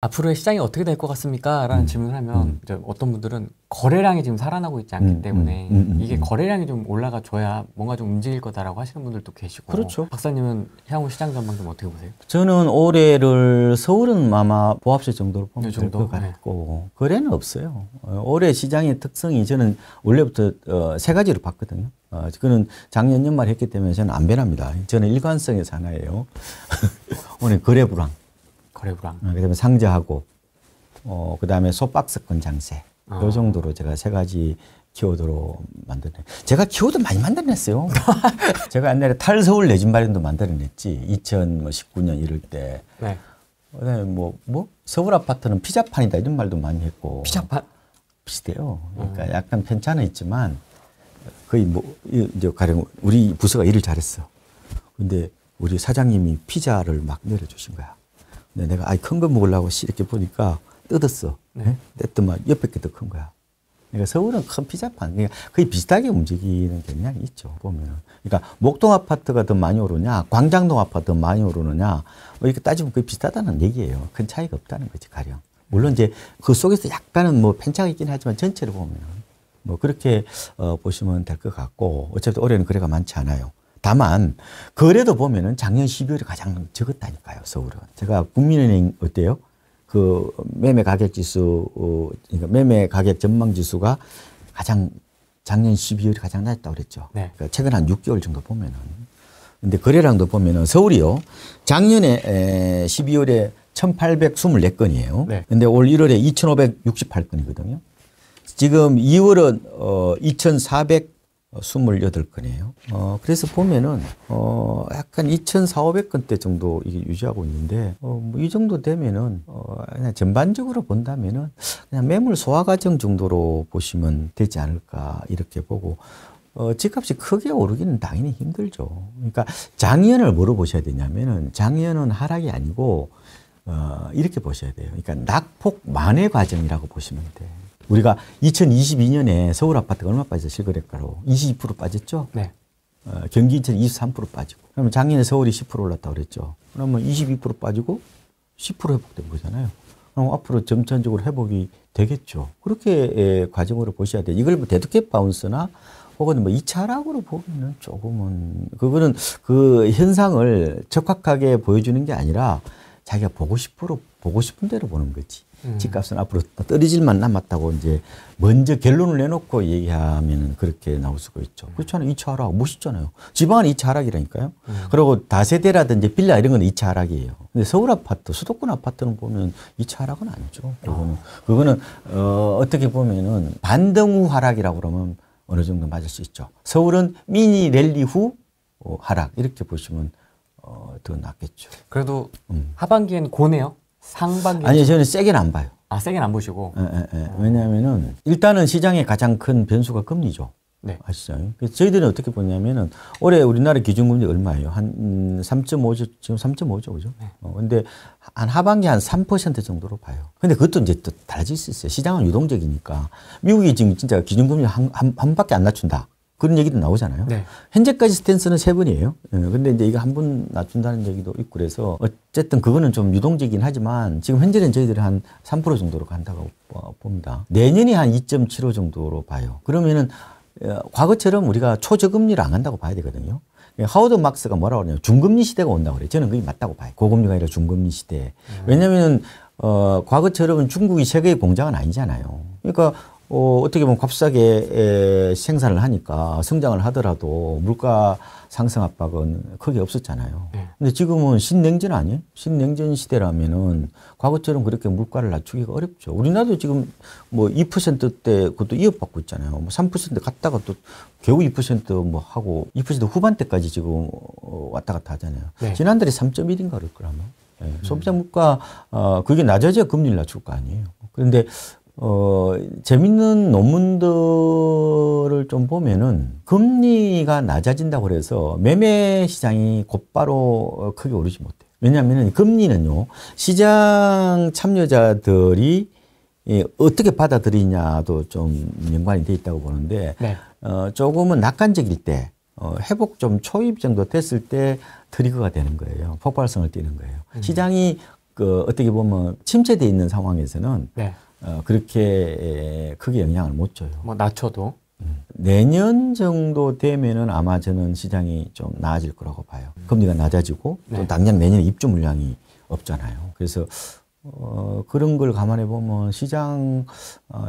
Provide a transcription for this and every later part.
앞으로의 시장이 어떻게 될 것 같습니까? 라는 질문을 하면 이제 어떤 분들은 거래량이 지금 살아나고 있지 않기 때문에 이게 거래량이 좀 올라가줘야 뭔가 좀 움직일 거다라고 하시는 분들도 계시고. 그렇죠. 박사님은 향후 시장 전망 좀 어떻게 보세요? 저는 올해를 서울은 아마 보합세 정도로 보면 될 정도? 것 같고 거래는 없어요. 올해 시장의 특성이 저는 원래부터 세 가지로 봤거든요. 그거는 작년 연말 했기 때문에 저는 안 변합니다. 저는 일관성의 하나예요. 오늘 거래 불황. 거래 불황. 그다음에 상저하고 그다음에 소박스권 장세. 요 정도로 제가 세 가지 키워드로 만들어냈어요. 제가 키워드 많이 만들어냈어요. 제가 옛날에 탈서울 내집 마련도 만들어냈지. 2019년 이럴 때. 네. 그다음에 뭐 서울 아파트는 피자판이다 이런 말도 많이 했고. 피자판? 비슷해요. 그러니까 약간 편차는 있지만 거의 이제 가령 우리 부서가 일을 잘했어. 근데 우리 사장님이 피자를 막 내려주신 거야. 근데 내가 큰 거 먹으려고 이렇게 보니까 뜯었어. 네. 뜯더만 옆에 게 더 큰 거야. 그러니까 서울은 큰 피자판. 그러니까 거의 비슷하게 움직이는 경향이 있죠. 보면은. 그러니까 목동 아파트가 더 많이 오르냐, 광장동 아파트가 더 많이 오르느냐, 뭐 이렇게 따지면 거의 비슷하다는 얘기예요. 큰 차이가 없다는 거지, 가령. 물론 이제 그 속에서 약간은 뭐 편차가 있긴 하지만 전체로 보면 뭐 그렇게 보시면 될 것 같고, 어차피 올해는 거래가 많지 않아요. 다만 거래도 보면은 작년 12월이 가장 적었다니까요, 서울은. 제가 국민은행 어때요? 그 매매 가격 지수, 그러니까 매매 가격 전망 지수가 가장 작년 12월이 가장 낮았다고 그랬죠. 네. 그러니까 최근 한 6개월 정도 보면은. 근데 거래량도 보면은 서울이요. 작년에 12월에 1,824건이에요. 네. 근데 올 1월에 2,568건이거든요. 지금 2월은 2,428건이에요. 그래서 보면은 약간 2,400건대 정도 이게 유지하고 있는데 뭐 이 정도 되면은 그냥 전반적으로 본다면은 그냥 매물 소화 과정 정도로 보시면 되지 않을까 이렇게 보고 집값이 크게 오르기는 당연히 힘들죠. 그러니까 작년을 뭐로 보셔야 되냐면은 작년은 하락이 아니고 이렇게 보셔야 돼요. 그러니까 낙폭 만회 과정이라고 보시면 돼요. 우리가 2022년에 서울 아파트가 얼마 빠졌죠? 실거래가로 22% 빠졌죠? 네. 경기 인천 23% 빠지고. 그러면 작년에 서울이 10% 올랐다고 그랬죠. 그러면 22% 빠지고 10% 회복된 거잖아요. 그럼 앞으로 점차적으로 회복이 되겠죠. 그렇게 과정으로 보셔야 돼요. 이걸 뭐 데드캣 바운스나 혹은 뭐 2차 하락으로 보기는 조금은 그거는 그 현상을 적확하게 보여주는 게 아니라 자기가 보고 싶은 대로 보는 거지. 집값은 앞으로 떨어질만 남았다고 이제 먼저 결론을 내놓고 얘기하면 그렇게 나올 수가 있죠. 그렇잖아요. 2차 하락 멋있잖아요. 지방은 2차 하락이라니까요. 그리고 다세대라든지 빌라 이런 건 2차 하락이에요. 근데 서울 아파트, 수도권 아파트는 보면 2차 하락은 아니죠. 그거는 어떻게 보면은 반등 후 하락이라고 그러면 어느 정도 맞을 수 있죠. 서울은 미니 랠리 후 하락 이렇게 보시면 더 낫겠죠. 그래도 하반기엔 고네요? 상반기엔? 아니, 저는 세게는 안 봐요. 아, 세게는 안 보시고? 왜냐하면은 일단은 시장의 가장 큰 변수가 금리죠. 네. 아시죠? 그래서 저희들은 어떻게 보냐면은 올해 우리나라 기준금리 얼마예요? 한 3.5죠. 지금 3.5죠. 그죠? 네. 근데 한 하반기 한 3% 정도로 봐요. 근데 그것도 이제 또 달라질 수 있어요. 시장은 유동적이니까. 미국이 지금 진짜 기준금리 한 밖에 안 낮춘다. 그런 얘기도 나오잖아요. 네. 현재까지 스탠스는 3번이에요. 근데 이제 이거 한 번 낮춘다는 얘기도 있고 그래서 어쨌든 그거는 좀 유동적이긴 하지만 지금 현재는 저희들이 한 3% 정도로 간다고 봅니다. 내년이 한 2.75 정도로 봐요. 그러면은 과거처럼 우리가 초저금리를 안 간다고 봐야 되거든요. 하워드 막스가 뭐라고 그러냐면 중금리 시대가 온다고 그래요. 저는 그게 맞다고 봐요. 고금리가 아니라 중금리 시대. 왜냐면은 과거처럼 중국이 세계의 공장은 아니잖아요. 그러니까 어떻게 보면 값싸게 생산을 하니까 성장을 하더라도 물가 상승 압박은 크게 없었잖아요. 네. 근데 지금은 신냉전 아니에요? 신냉전 시대라면은 과거처럼 그렇게 물가를 낮추기가 어렵죠. 우리나라도 지금 뭐 2%대 그것도 이어받고 있잖아요. 뭐 3% 갔다가 또 겨우 2% 하고 2% 후반대까지 지금 왔다 갔다 하잖아요. 네. 지난달에 3.1인가 그럴 거라면. 네. 소비자 물가, 그게 낮아져야 금리를 낮출 거 아니에요. 그런데 재밌는 논문들을 좀 보면은 금리가 낮아진다고 그래서 매매 시장이 곧바로 크게 오르지 못해요. 왜냐하면 금리는요, 시장 참여자들이 어떻게 받아들이냐도 좀 연관이 돼 있다고 보는데, 네. 조금은 낙관적일 때, 회복 좀 초입 정도 됐을 때 트리거가 되는 거예요. 폭발성을 띠는 거예요. 시장이 그 어떻게 보면 침체되어 있는 상황에서는 네. 그렇게 크게 영향을 못 줘요. 뭐 낮춰도. 내년 정도 되면은 아마 저는 시장이 좀 나아질 거라고 봐요. 금리가 낮아지고 또 당장 내년에 입주 물량이 없잖아요. 그래서 그런 걸 감안해 보면 시장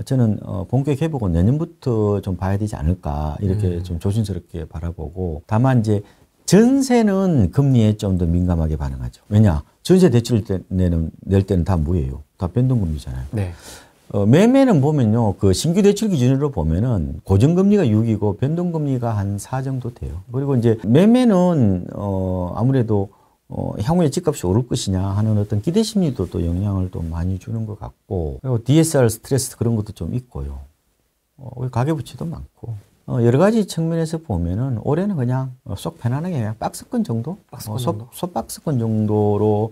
저는 본격 회복은 내년부터 좀 봐야 되지 않을까 이렇게 좀 조심스럽게 바라보고 다만 이제 전세는 금리에 좀 더 민감하게 반응하죠. 왜냐 전세 대출 낼 때는 다 뭐예요? 다 변동금리잖아요. 네. 매매는 보면요, 그 신규 대출 기준으로 보면은 고정금리가 6이고 변동금리가 한 4 정도 돼요. 그리고 이제 매매는 아무래도 향후에 집값이 오를 것이냐 하는 어떤 기대 심리도 또 영향을 또 많이 주는 것 같고, 그리고 DSR 스트레스 그런 것도 좀 있고요. 가계부채도 많고. 여러 가지 측면에서 보면은 올해는 그냥 쏙 편안하게 그냥 박스권 정도? 소박스권 정도로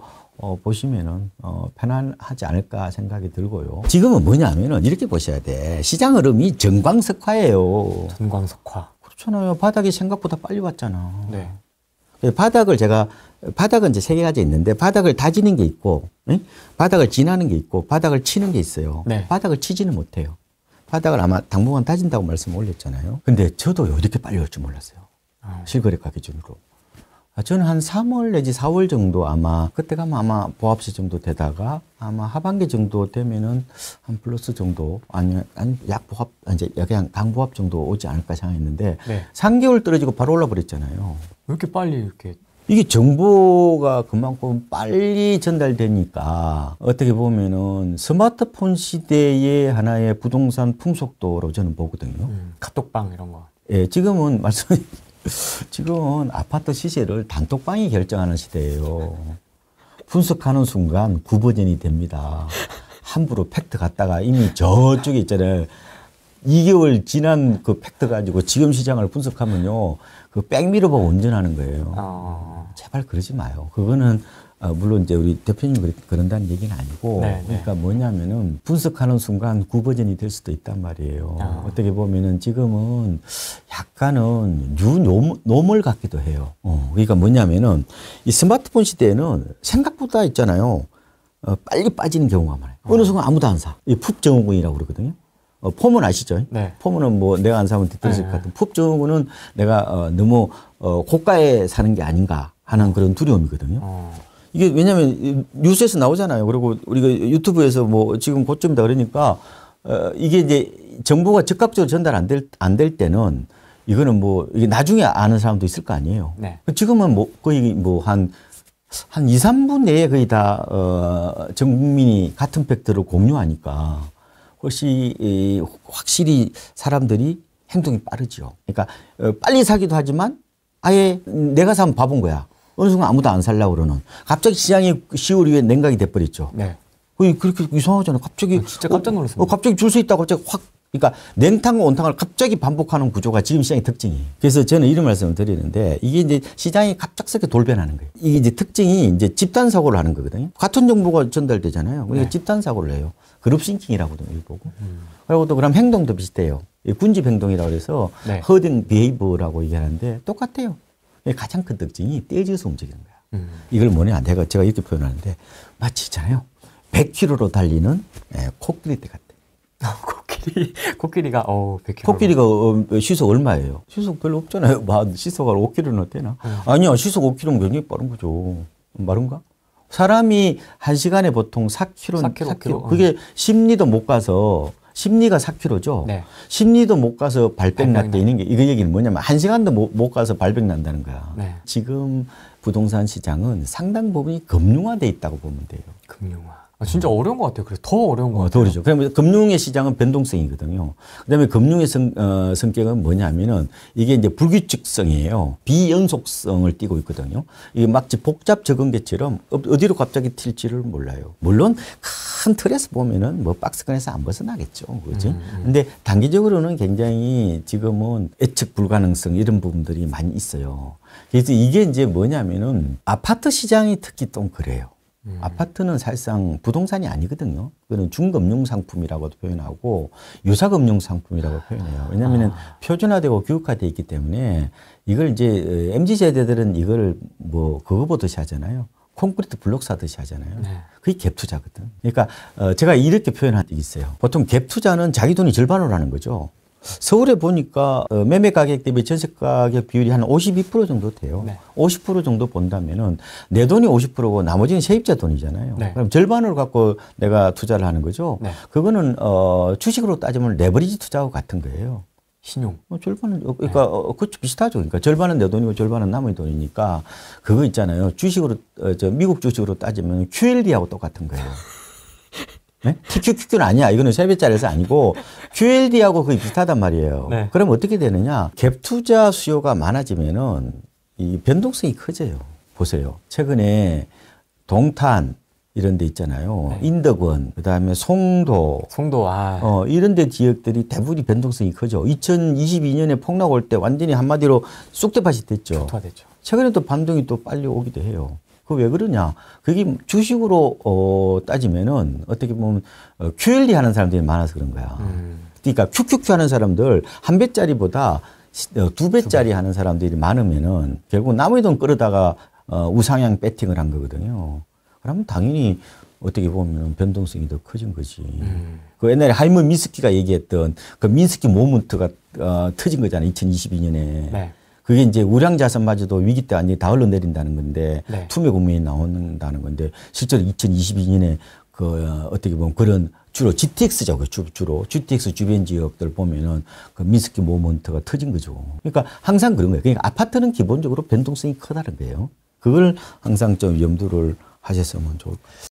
보시면은 편안하지 않을까 생각이 들고요. 지금은 뭐냐면은 이렇게 보셔야 돼. 시장 흐름이 전광석화예요. 전광석화. 그렇잖아요. 바닥이 생각보다 빨리 왔잖아. 네. 바닥은 이제 3가지 있는데 바닥을 다지는 게 있고, 바닥을 지나는 게 있고, 바닥을 치는 게 있어요. 네. 바닥을 치지는 못해요. 바닥을 아마 당분간 다진다고 말씀 올렸잖아요. 근데 저도 이렇게 빨리 올 줄 몰랐어요. 실거래가 기준으로. 저는 한 3월 내지 4월 정도 아마, 그때 가면 아마 보합시 정도 되다가 아마 하반기 정도 되면은 한 플러스 정도, 아니면 약보합, 이제 그냥 강보합 정도 오지 않을까 생각했는데, 네. 3개월 떨어지고 바로 올라버렸잖아요. 왜 이렇게 빨리 이렇게. 이게 정보가 그만큼 빨리 전달되니까 어떻게 보면은 스마트폰 시대의 하나의 부동산 풍속도로 저는 보거든요. 카톡방 이런 거. 예, 지금은 아파트 시세를 단톡방이 결정하는 시대예요. 분석하는 순간 구버전이 됩니다. 함부로 팩트 갖다가 이미 저쪽에 있잖아요. 2개월 지난 그 팩트 가지고 지금 시장을 분석하면요. 그 백미러버가 운전하는 거예요. 제발 그러지 마요. 그거는 물론 이제 우리 대표님 그런다는 얘기는 아니고, 네, 그러니까 뭐냐면은 분석하는 순간 구버전이 될 수도 있단 말이에요. 어떻게 보면은 지금은 약간은 뉴노멀 같기도 해요. 그러니까 뭐냐면은 이 스마트폰 시대에는 생각보다 있잖아요. 빨리 빠지는 경우가 많아요. 어느 순간 아무도 안 사. 이 풋증후군이라고 그러거든요. 폼은 아시죠? 네. 폼은 뭐 내가 안 사면 뒤떨어질 것 같은. 풋증후군은 내가 너무 고가에 사는 게 아닌가 하는 그런 두려움이거든요. 이게 왜냐면 뉴스에서 나오잖아요. 그리고 우리가 유튜브에서 뭐 지금 고점이다 그러니까 이게 이제 정보가 적극적으로 전달 안 될 때는 이거는 뭐 이게 나중에 아는 사람도 있을 거 아니에요. 네. 지금은 뭐 거의 뭐 한 2, 3분 내에 거의 다 전 국민이 같은 팩트를 공유하니까 확실히 사람들이 행동이 빠르죠. 그러니까 빨리 사기도 하지만 아예 내가 사면 바본 거야. 어느 순간 아무도 안 살려고 그러는. 갑자기 시장이 10월 이후에 냉각이 돼버렸죠. 네. 그렇게 이상하잖아요. 갑자기. 진짜 깜짝 놀랐습니다. 갑자기 줄 서 있다가 갑자기 확. 그러니까 냉탕과 온탕을 갑자기 반복하는 구조가 지금 시장의 특징이에요. 그래서 저는 이런 말씀을 드리는데 이게 이제 시장이 갑작스럽게 돌변하는 거예요. 이게 이제 특징이 이제 집단 사고를 하는 거거든요. 같은 정보가 전달되잖아요. 그러니까 네. 집단 사고를 해요. 그룹 싱킹이라고도 보고. 그리고 또 그럼 행동도 비슷해요. 군집 행동이라고 해서 네. 허딩 비헤이브라고 얘기하는데 똑같아요. 가장 큰 특징이 떼지어서 움직이는 거야. 이걸 뭐냐, 제가 이렇게 표현하는데 마치 있잖아요. 100km로 달리는 코끼리 떼 같아. 코끼리가 100km. 코끼리가 시속 얼마예요? 시속 별로 없잖아요. 시속 5km는 어때나? 아니요, 시속 5km면 굉장히 빠른 거죠. 빠른가? 사람이 1시간에 보통 4km. 그게 심리도 못 가서. 심리가 4km죠. 네. 심리도 못 가서 발백 났다 이런 게 이거 얘기는 뭐냐면 1시간도 못 가서 발백 난다는 거야. 네. 지금 부동산 시장은 상당 부분이 금융화돼 있다고 보면 돼요. 금융화. 진짜 어려운 것 같아요. 그래서 더 어려운 것 같아요. 더 어렵죠. 그러면 금융의 시장은 변동성이거든요. 그다음에 금융의 성격은 뭐냐면은 이게 이제 불규칙성이에요. 비연속성을 띠고 있거든요. 이게 마치 복잡 적응계처럼 어디로 갑자기 튈지를 몰라요. 물론 큰 틀에서 보면은 뭐 박스권에서 안 벗어나겠죠. 그렇지? 근데 단기적으로는 굉장히 지금은 예측 불가능성 이런 부분들이 많이 있어요. 그래서 이게 이제 뭐냐면은 아파트 시장이 특히 좀 그래요. 아파트는 사실상 부동산이 아니거든요. 그건 중금융 상품이라고도 표현하고 유사금융 상품이라고 표현해요. 왜냐하면 표준화되고 교육화되어 있기 때문에 이걸 이제 MZ세대들은 이걸 뭐 그거 보듯이 하잖아요. 콘크리트 블록 사듯이 하잖아요. 네. 그게 갭 투자거든. 그러니까 제가 이렇게 표현한 적이 있어요. 보통 갭 투자는 자기 돈이 절반으로 하는 거죠. 서울에 보니까 매매 가격 대비 전세 가격 비율이 한 52% 정도 돼요. 네. 50% 정도 본다면은 내 돈이 50%고 나머지는 세입자 돈이잖아요. 네. 그럼 절반을 갖고 내가 투자를 하는 거죠. 네. 그거는 주식으로 따지면 레버리지 투자하고 같은 거예요. 신용. 절반은 그러니까 그것도 비슷하죠. 그러니까 절반은 내 돈이고 절반은 남의 돈이니까 그거 있잖아요. 주식으로 미국 주식으로 따지면 QLD하고 똑같은 거예요. 네? TQQQ는 아니야. 이거는 세배짜리에서 아니고 QLD하고 거의 비슷하단 말이에요. 네. 그럼 어떻게 되느냐? 갭 투자 수요가 많아지면은 이 변동성이 커져요. 보세요. 최근에 동탄 이런 데 있잖아요. 네. 인덕원, 그다음에 송도, 이런 데 지역들이 대부분이 변동성이 커져. 2022년에 폭락 올 때 완전히 한마디로 쑥대밭이 됐죠. 초토화됐죠. 최근에 또 반등이 또 빨리 오기도 해요. 그 왜 그러냐? 그게 주식으로 따지면은 어떻게 보면 QLD 하는 사람들이 많아서 그런 거야. 그러니까 QQQ 하는 사람들 한 배짜리보다 두 배짜리 하는 사람들이 많으면은 결국 남의 돈 끌어다가 우상향 배팅을 한 거거든요. 그러면 당연히 어떻게 보면 변동성이 더 커진 거지. 그 옛날에 하이먼 민스키가 얘기했던 그 민스키 모먼트가 터진 거잖아요. 2022년에. 네. 그게 이제 우량 자산마저도 위기 때 완전히 다 흘러내린다는 건데 네. 투매 공매에 나온다는 건데 실제로 2022년에 그 어떻게 보면 그런 주로 GTX죠. 주로 GTX 주변 지역들 보면은 그 민스키 모먼트가 터진 거죠. 그러니까 항상 그런 거예요. 그러니까 아파트는 기본적으로 변동성이 크다는 거예요. 그걸 항상 좀 염두를 하셨으면 좋을 것 같아요.